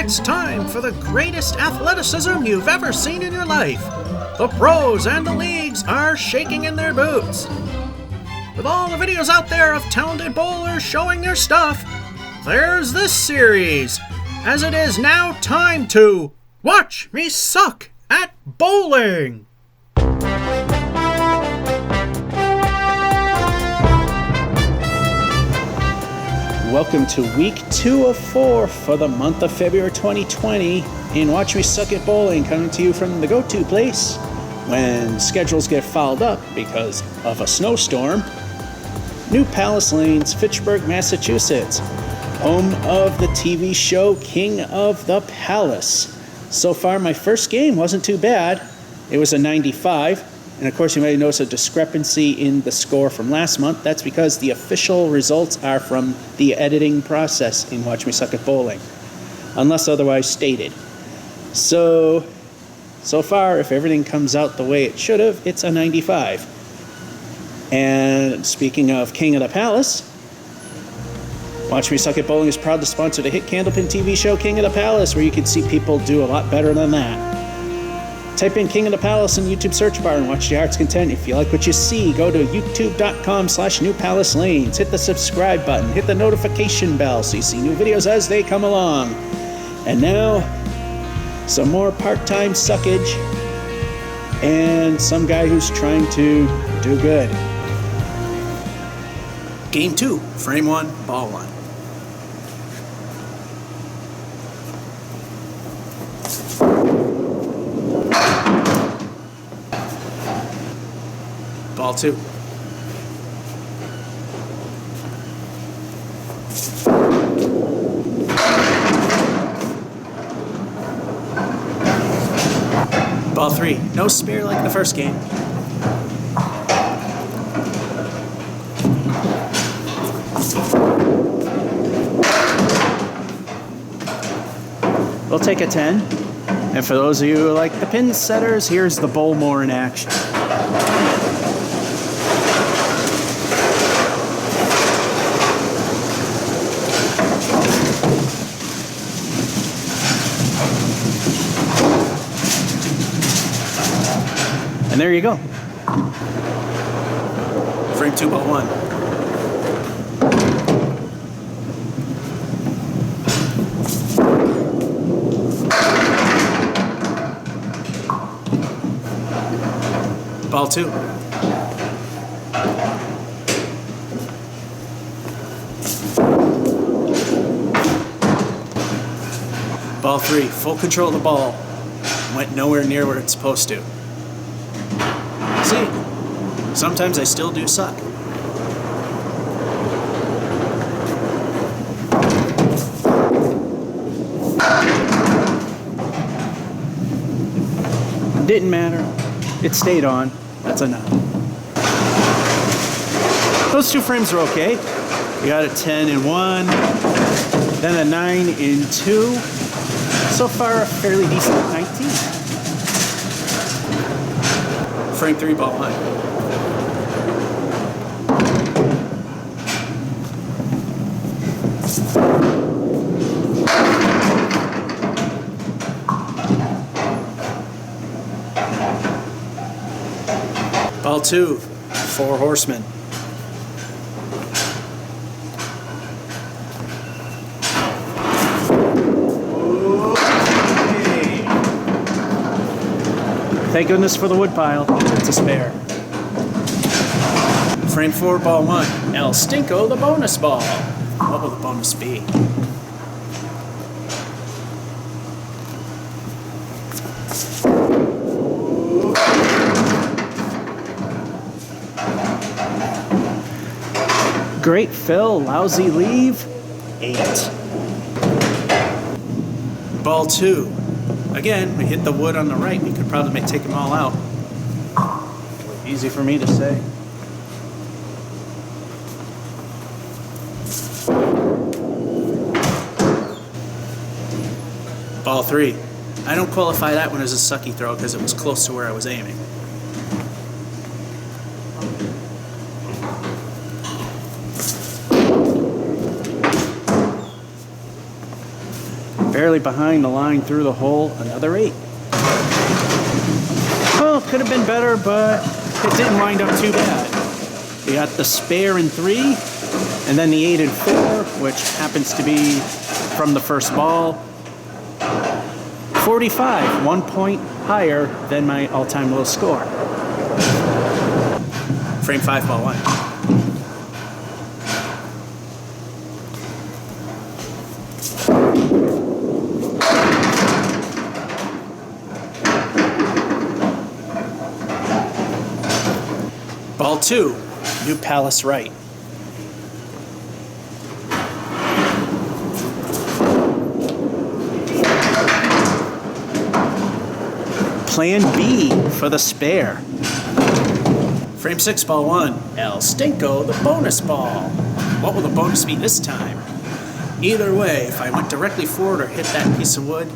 It's time for the greatest athleticism you've ever seen in your life. The pros and the leagues are shaking in their boots. With all the videos out there of talented bowlers showing their stuff, there's this series, as it is now time to watch me suck at bowling. Welcome to week 2 of 4 for the month of February 2020 in Watch Me Suck at Bowling, coming to you from the go-to place when schedules get fouled up because of a snowstorm. New Palace Lanes, Fitchburg, Massachusetts, home of the TV show King of the Palace. So far, my first game wasn't too bad. It was a 95. And of course, you might notice a discrepancy in the score from last month. That's because the official results are from the editing process in Watch Me Suck at Bowling, unless otherwise stated. So far, if everything comes out the way it should have, it's a 95. And speaking of King of the Palace, Watch Me Suck at Bowling is proud to sponsor the hit Candlepin TV show King of the Palace, where you can see people do a lot better than that. Type in King of the Palace in the YouTube search bar and watch the heart's content. If you like what you see, go to youtube.com/newpalacelanes. Hit the subscribe button. Hit the notification bell so you see new videos as they come along. And now, some more part-time suckage and some guy who's trying to do good. Game 2, frame 1, ball 1. Ball 2. Ball 3. No spare like the first game. We'll take a 10. And for those of you who like the pin setters, here's the bowl more in action. And there you go. Frame 2, ball 1. Ball 2. Ball 3. Full control of the ball. Went nowhere near where it's supposed to. See, sometimes I still do suck. Didn't matter. It stayed on. That's enough. Those 2 frames are okay. We got a 10 in 1, then a 9 in 2. So far, a fairly decent 19. Frame 3, ball 1. Ball 2, 4 horsemen. Thank goodness for the woodpile. It's a spare. Frame 4, ball 1. El Stinko, the bonus ball. What will the bonus be? Great fill, lousy leave, 8. Ball 2. Again, we hit the wood on the right. We could probably take them all out. Easy for me to say. Ball 3. I don't qualify that one as a sucky throw because it was close to where I was aiming. Barely behind the line through the hole, another 8. Well, could have been better, but it didn't wind up too bad. We got the spare in 3, and then the 8 in 4, which happens to be from the first ball. 45, 1 point higher than my all-time low score. Frame 5, ball 1. Ball 2, New Palace right. Plan B for the spare. Frame 6, ball 1, El Stinko, the bonus ball. What will the bonus be this time? Either way, if I went directly forward or hit that piece of wood,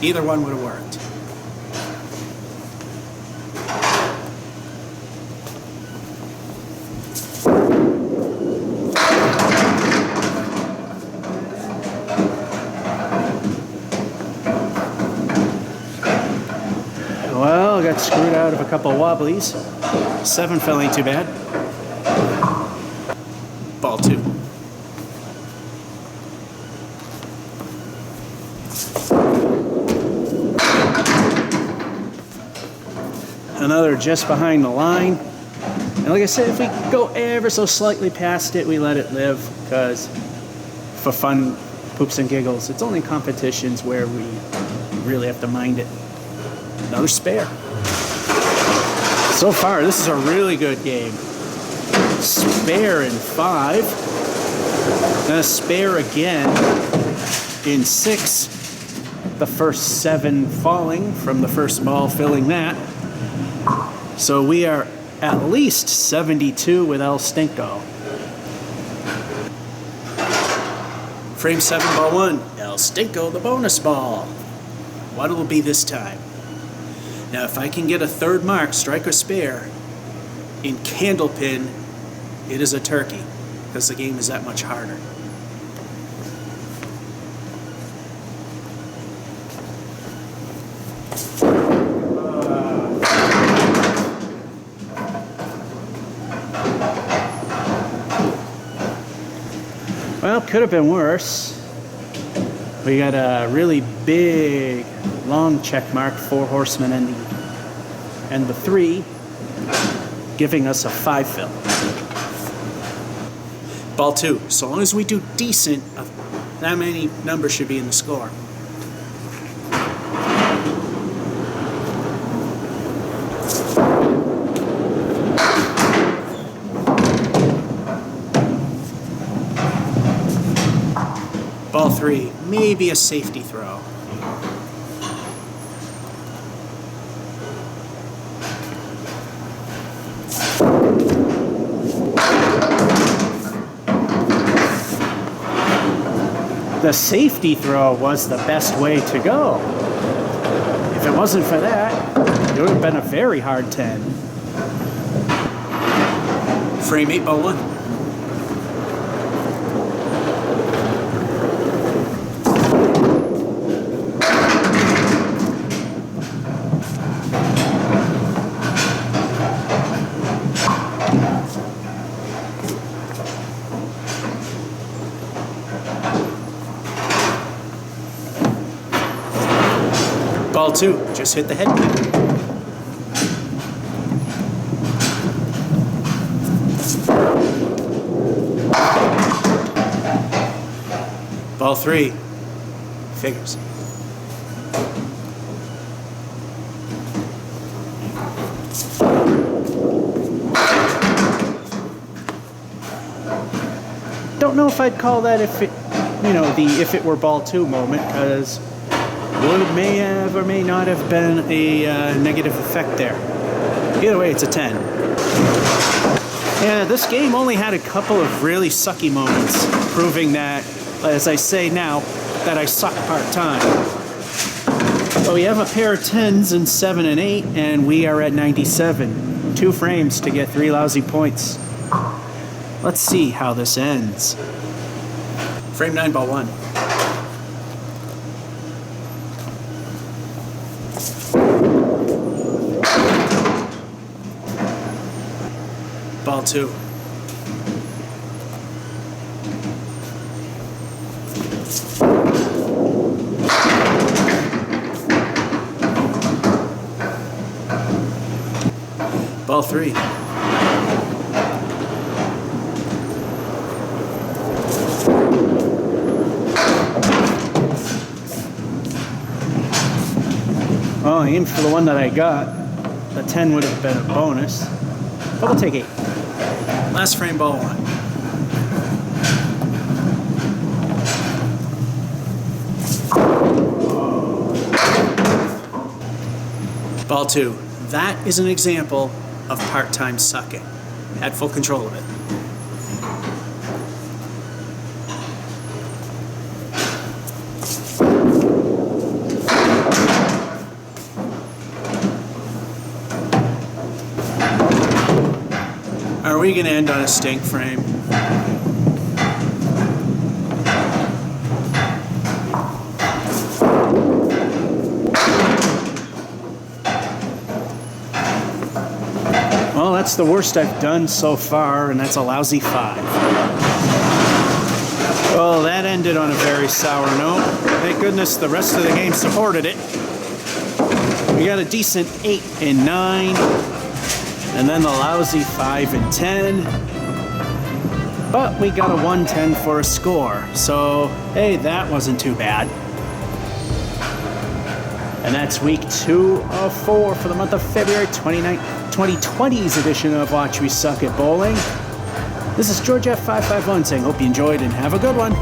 either one would have worked. Well, got screwed out of a couple of wobblies. 7 fell ain't too bad. Ball 2. Another just behind the line. And like I said, if we go ever so slightly past it, we let it live, because for fun, poops and giggles, it's only competitions where we really have to mind it. Another spare. So far, this is a really good game. Spare in 5. Then a spare again in 6. The first 7 falling from the first ball, filling that. So we are at least 72 with El Stinko. Frame 7, ball 1. El Stinko, the bonus ball. What will it be this time? Now, if I can get a third mark, strike or spare, in Candlepin, it is a turkey, because the game is that much harder. Well, could have been worse. We got a really big, long check mark, 4 horsemen and the 3, giving us a 5 fill. Ball 2. So long as we do decent, that many numbers should be in the score. Ball 3, maybe a safety throw. The safety throw was the best way to go. If it wasn't for that, it would have been a very hard 10. Frame 8, ball 1. Ball 2, just hit the head pin. Ball 3, figures. Don't know if I'd call that if it were ball 2 moment, because wood may have or may not have been a negative effect there. Either way, it's a 10. Yeah, this game only had a couple of really sucky moments, proving that, as I say now, that I suck part-time. But we have a pair of 10s in 7 and 8, and we are at 97. 2 frames to get 3 lousy points. Let's see how this ends. Frame 9, ball 1. 2. Ball 3. Oh, I aimed for the one that I got. The 10 would have been a bonus. But we'll take 8. Last frame, ball 1. Ball 2. That is an example of part-time sucking. Had full control of it. Are we going to end on a stink frame? Well, that's the worst I've done so far, and that's a lousy 5. Well, that ended on a very sour note. Thank goodness the rest of the game supported it. We got a decent 8 and 9, and then the lousy 5 and 10. But we got a 110 for a score, so hey, that wasn't too bad. And that's week 2 of 4 for the month of February 2020's edition of Watch We Suck at Bowling. This is George F551 saying hope you enjoyed and have a good one.